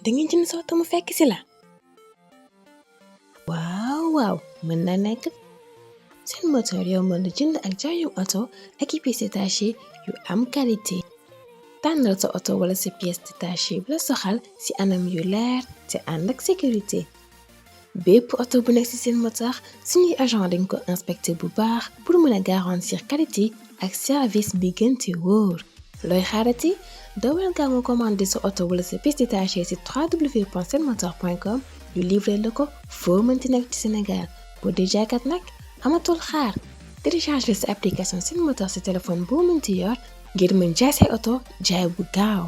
da ngeen jënd sa oto mu fekk si la waaw mën na nekk seen moteur yow mën na jënd ak jaayum oto ak i pièces détachées yu am qualité tànnal sa oto wala sa pièce détachée bu la soxal si anam yu leer te ànd ak sécurité bépp oto bu nekk si seen moteur suñuy agent dañ ko inspecté bu baax pour mën a garantir qualité ak service bi gën te wóor looy xaarati dawal gaaw nga commandé sa oto wala sa pièce détachée si www.senmotor.com ñu livré la ko foo mënti nekk ci Sénégal boo dee jaaykat nag amatul xaar télécharge sa application Sen Motor si téléphone boo mënti yor ngir mën jaay say oto jaay bu gaaw